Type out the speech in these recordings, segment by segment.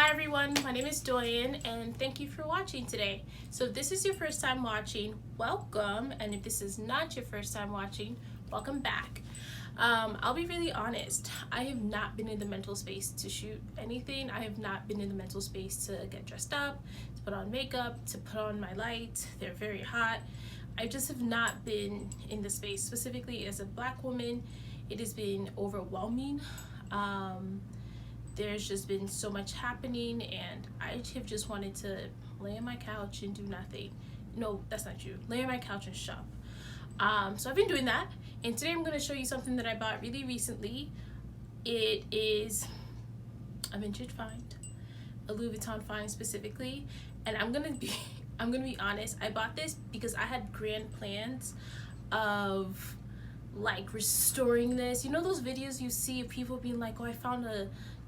Hi everyone, my name is Doyen and thank you for watching today. So if this is your first time watching, welcome, and if this is not your first time watching, welcome back. I'll be really honest, I have not been in the mental space to shoot anything. I have not been in the mental space to get dressed up, to put on makeup, to put on my lights. They're very hot. I just have not been in the space. Specifically as a Black woman, it has been overwhelming. There's just been so much happening and I have just wanted to lay on my couch and do nothing. No, that's not true. Lay on my couch and shop. So I've been doing that, and today I'm going to show you something that I bought really recently. It is a vintage find, a Louis Vuitton find specifically, and I'm gonna be honest. I bought this because I had grand plans of like restoring this. You know those videos you see of people being like, oh, I found a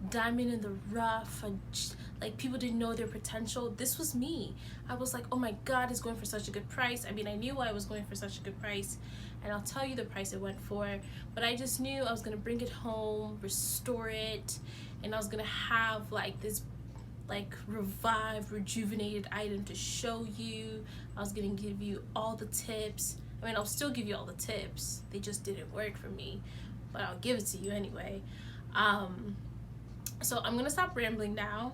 diamond in the rough, and like people didn't know their potential. This was me. I was like, oh my god, it's going for such a good price. I mean, I knew I was going for such a good price, and I'll tell you the price it went for, but I just knew I was gonna bring it home, restore it, and I was gonna have like this like revived, rejuvenated item to show you. I was gonna give you all the tips. I mean, I'll still give you all the tips. They just didn't work for me, but I'll give it to you anyway. So I'm gonna stop rambling now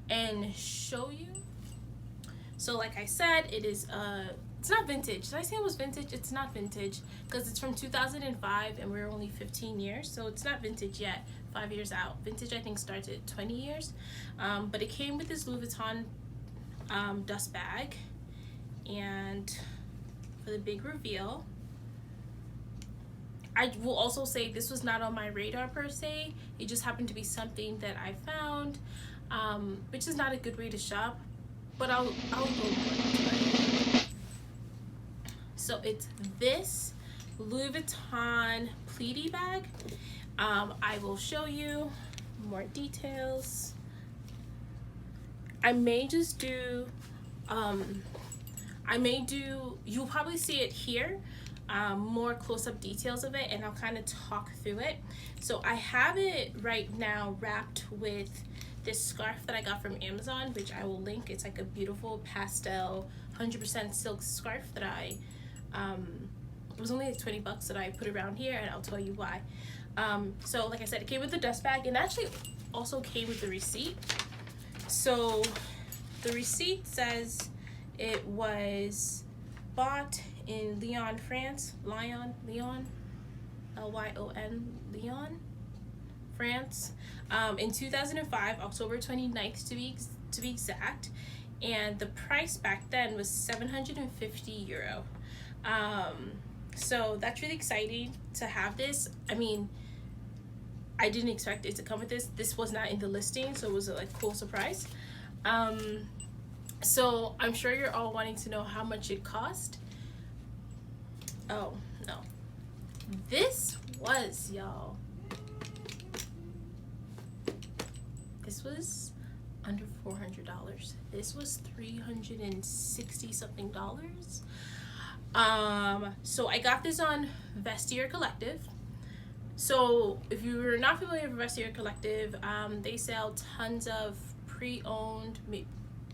and show you. So like I said, it is it's not vintage. Did I say it was vintage? It's not vintage because it's from 2005 and we're only 15 years, so it's not vintage yet. 5 years out. Vintage I think starts at 20 years. But it came with this Louis Vuitton dust bag, and for the big reveal, I will also say this was not on my radar per se. It just happened to be something that I found, which is not a good way to shop, but I'll go for it. So it's this Louis Vuitton pleaty bag. I will show you more details. I may just do, you'll probably see it here. More close-up details of it, and I'll kind of talk through it. So I have it right now wrapped with this scarf that I got from Amazon, which I will link. It's like a beautiful pastel 100% silk scarf that I it was only like 20 bucks that I put around here, and I'll tell you why. So like I said, it came with the dust bag, and actually also came with the receipt. So the receipt says it was bought in Lyon, France. Lyon, Lyon, Lyon, France, in 2005, October 29th to be exact, and the price back then was 750 euro. So that's really exciting to have this. I mean, I didn't expect it to come with this. This was not in the listing, so it was a like cool surprise. So I'm sure you're all wanting to know how much it cost. Oh no, this was, y'all, this was under $400. This was $360 something dollars. So I got this on Vestiaire Collective. So if you're not familiar with Vestiaire Collective, they sell tons of pre-owned,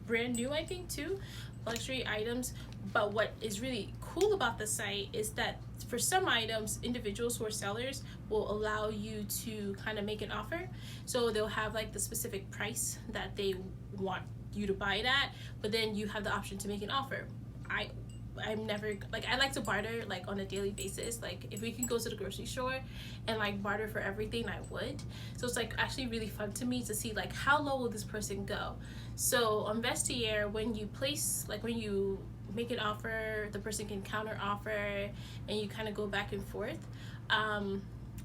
brand new I think too, luxury items. But what is really cool about the site is that for some items, individuals who are sellers will allow you to kind of make an offer. So they'll have like the specific price that they want you to buy it at, but then you have the option to make an offer. I'm never, like, I like to barter like on a daily basis. Like if we can go to the grocery store and like barter for everything, I would. So it's like actually really fun to me to see like how low will this person go. So on Vestiaire, when you place, like when you make an offer, the person can counter offer, and you kind of go back and forth.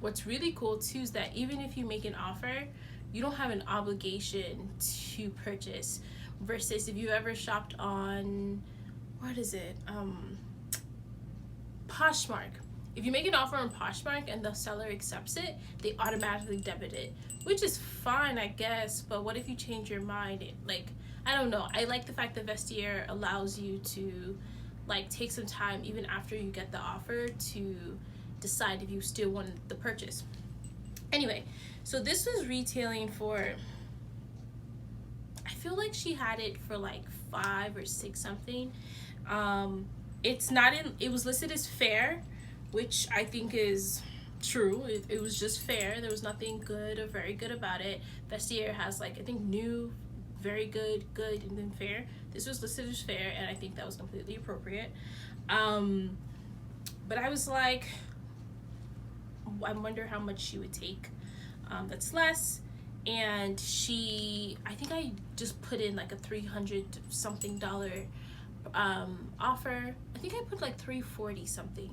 What's really cool too is that even if you make an offer, you don't have an obligation to purchase, versus if you ever shopped on, what is it, Poshmark. If you make an offer on Poshmark and the seller accepts it, they automatically debit it, which is fine, I guess, but what if you change your mind? Like, I don't know. I like the fact that Vestiaire allows you to like take some time even after you get the offer to decide if you still want the purchase. Anyway, so this was retailing for feel like she had it for like 5 or 6 something. It's not in, it was listed as fair, which I think is true. It was just fair. There was nothing good or very good about it. Vestiaire has like, I think, new, very good, good, and then fair. This was listed as fair, and I think that was completely appropriate. But I was like, I wonder how much she would take. That's less. And I think I just put in like a $300 something offer. I think I put like $340 something,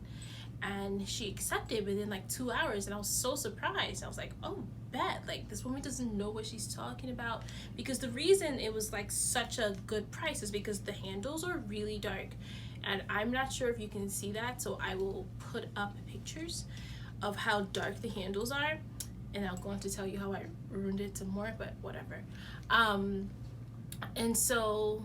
and she accepted within like 2 hours, and I was so surprised. I was like, oh, bet, like this woman doesn't know what she's talking about. Because the reason it was like such a good price is because the handles are really dark, and I'm not sure if you can see that, so I will put up pictures of how dark the handles are, and I'll go on to tell you how I ruined it some more, but whatever. And so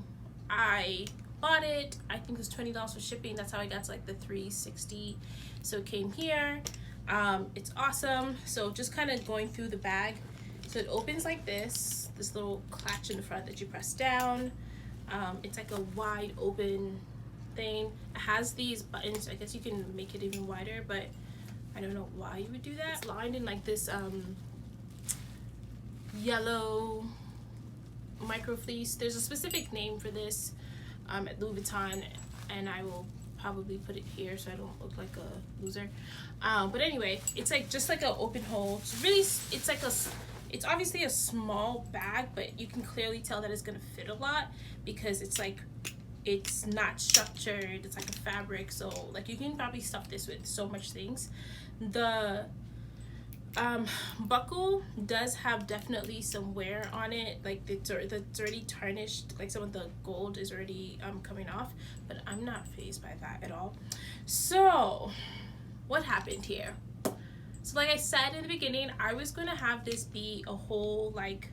I bought it. I think it was $20 for shipping. That's how I got to like the $360. So it came here. It's awesome. So just kind of going through the bag. So it opens like this little clutch in the front that you press down. It's like a wide open thing. It has these buttons. I guess you can make it even wider, but I don't know why you would do that. It's lined in like this yellow micro fleece. There's a specific name for this at Louis Vuitton, and I will probably put it here so I don't look like a loser. But anyway, it's like just like an open hole. It's really, it's obviously a small bag, but you can clearly tell that it's gonna fit a lot because it's like, it's not structured. It's like a fabric, so like you can probably stuff this with so much things. The buckle does have definitely some wear on it, like it's already tarnished, like some of the gold is already coming off, but I'm not fazed by that at all. So what happened here? So like I said in the beginning, I was gonna have this be a whole like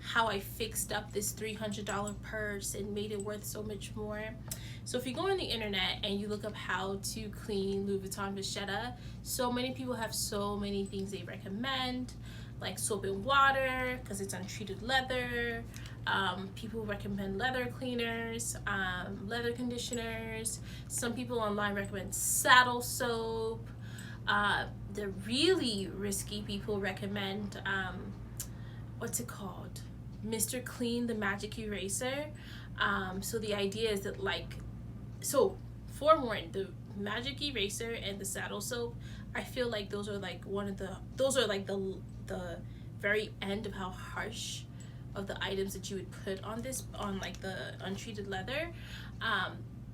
how I fixed up this $300 purse and made it worth so much more. So if you go on the internet and you look up how to clean Louis Vuitton Vestiaire, so many people have so many things they recommend, like soap and water because it's untreated leather. People recommend leather cleaners, leather conditioners. Some people online recommend saddle soap. The really risky people recommend what's it called? Mr. Clean, the magic eraser. So the idea is that like, so forewarned, the magic eraser and the saddle soap, I feel like those are like the very end of how harsh of the items that you would put on this, on like the untreated leather.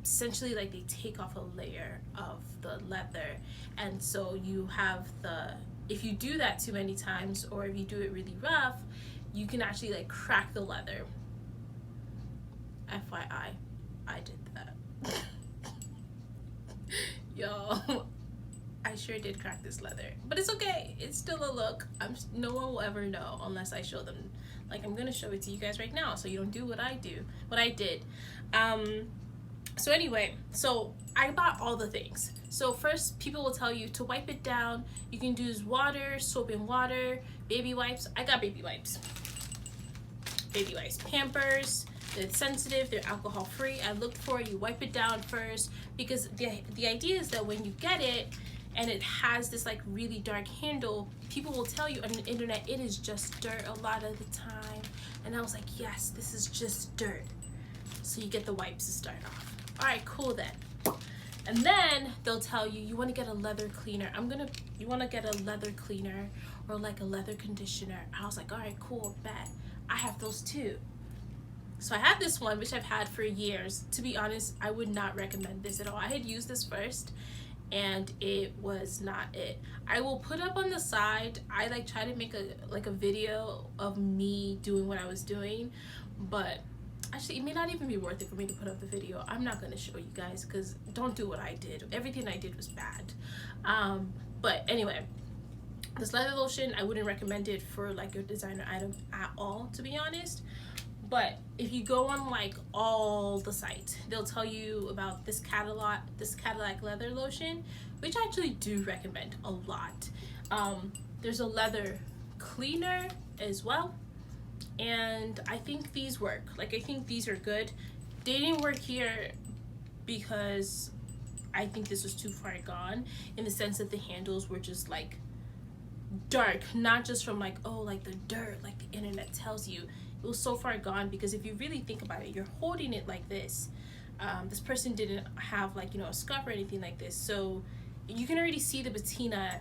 Essentially like they take off a layer of the leather, and so you have if you do that too many times, or if you do it really rough, you can actually like crack the leather. FYI, I did that. Yo, I sure did crack this leather, but it's okay. It's still a look. No one will ever know unless I show them. Like I'm gonna show it to you guys right now, so you don't do what I did. So anyway, so I bought all the things. So first, people will tell you to wipe it down. You can use water, soap and water, baby wipes. I got baby wipes. Baby wipes, Pampers. They're sensitive, they're alcohol free. I looked for, you wipe it down first, because the idea is that when you get it and it has this like really dark handle, people will tell you on the internet it is just dirt a lot of the time. And I was like, yes, this is just dirt. So you get the wipes to start off. All right, cool then. And then they'll tell you, you want to get a leather cleaner. You want to get a leather cleaner or like a leather conditioner. I was like, all right, cool, bet. I have those too. So I have this one, which I've had for years. To be honest, I would not recommend this at all. I had used this first and it was not it. I will put up on the side, I like try to make a video of me doing what I was doing, but actually it may not even be worth it for me to put up the video. I'm not gonna show you guys because don't do what I did. Everything I did was bad. But anyway, this leather lotion, I wouldn't recommend it for like your designer item at all, to be honest. But if you go on like all the sites, they'll tell you about this Cadillac leather lotion, which I actually do recommend a lot. There's a leather cleaner as well. and I think these work. Like, I think these are good. They didn't work here because I think this was too far gone, in the sense that the handles were just like dark, not just from like, oh, like the dirt, like the internet tells you. It was so far gone because if you really think about it, you're holding it like this. This person didn't have like, you know, a scarf or anything like this, so you can already see the patina.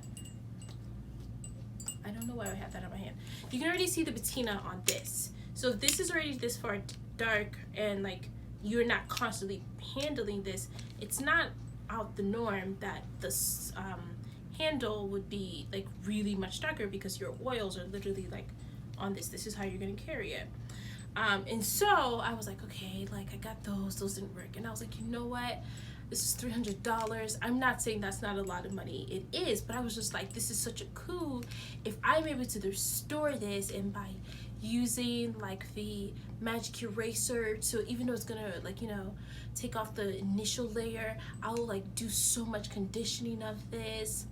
I don't know why I have that on my hand. You can already see the patina on this. So if this is already this far dark and like you're not constantly handling this, it's not out the norm that this handle would be like really much darker, because your oils are literally like on this. This is how you're gonna carry it. And so I was like, okay, like I got those didn't work. And I was like, you know what? This is $300. I'm not saying that's not a lot of money. It is, but I was just like, this is such a coup. If I'm able to restore this, and by using like the magic eraser, so even though it's gonna like, you know, take off the initial layer, I'll like do so much conditioning of this.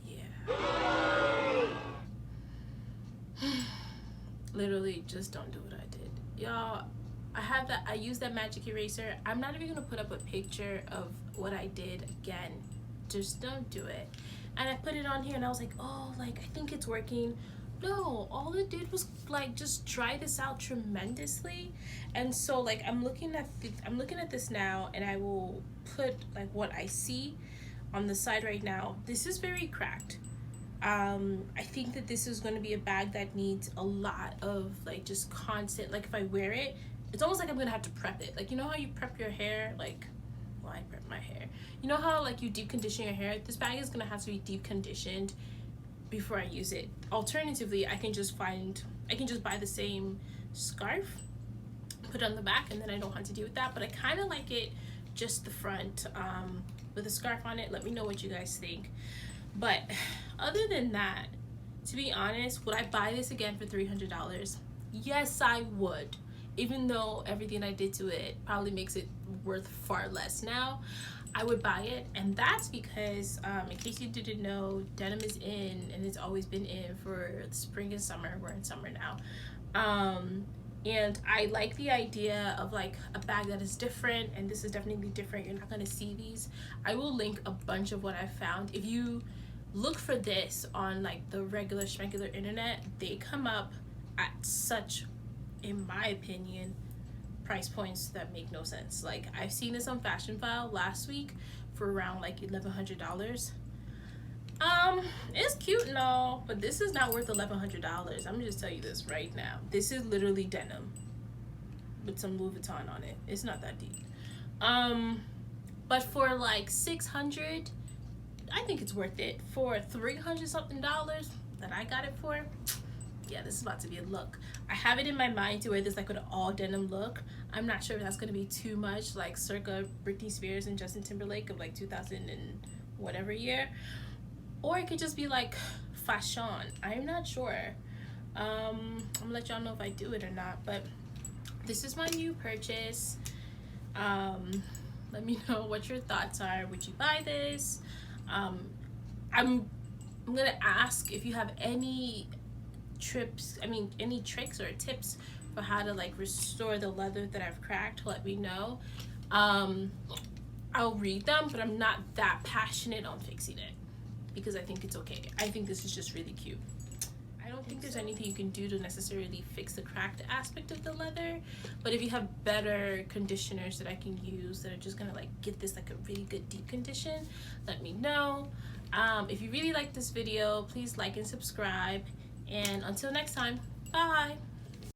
Yeah. Literally just don't do what I did, y'all. I used that magic eraser. I'm not even gonna put up a picture of what I did again. Just don't do it. And I put it on here and I was like, oh, like I think it's working. No, all it did was like just dry this out tremendously. And so like I'm looking at this now, and I will put like what I see on the side right now. This is very cracked. I think that this is going to be a bag that needs a lot of like just constant, like if I wear it, it's almost like I'm gonna have to prep it. Like, you know how you prep your hair? Like, well, I prep my hair. You know how like you deep condition your hair? This bag is gonna have to be deep conditioned before I use it. Alternatively, I can just buy the same scarf, put it on the back, and then I don't have to deal with that. But I kind of like it just the front with a scarf on it. Let me know what you guys think. But other than that, to be honest, would I buy this again for $300? Yes, I would. Even though everything I did to it probably makes it worth far less now, I would buy it. And that's because, in case you didn't know, denim is in, and it's always been in for the spring and summer. We're in summer now. And I like the idea of like a bag that is different, and this is definitely different. You're not gonna see these. I will link a bunch of what I found. If you look for this on like the regular schmegular internet, they come up at such, in my opinion, price points that make no sense. Like I've seen this on Fashion File last week for around like $1,100. It's cute and all, but this is not worth $1,100. I'm gonna just tell you this right now. This is literally denim with some Louis Vuitton on it. It's not that deep. But for like $600, I think it's worth it. For $300 something that I got it for, yeah, this is about to be a look. I have it in my mind to wear this like with an all denim look. I'm not sure if that's gonna be too much, like circa Britney Spears and Justin Timberlake of like 2000 and whatever year, or it could just be like fashion. I'm not sure. I'm gonna let y'all know if I do it or not. But this is my new purchase. Let me know what your thoughts are. Would you buy this? I'm gonna ask if you have any any tricks or tips for how to like restore the leather that I've cracked. Let me know. I'll read them, but I'm not that passionate on fixing it because I think it's okay. I think this is just really cute. I don't think there's anything you can do to necessarily fix the cracked aspect of the leather, but if you have better conditioners that I can use that are just gonna like get this like a really good deep condition, let me know. If you really like this video, please like and subscribe, and until next time, bye.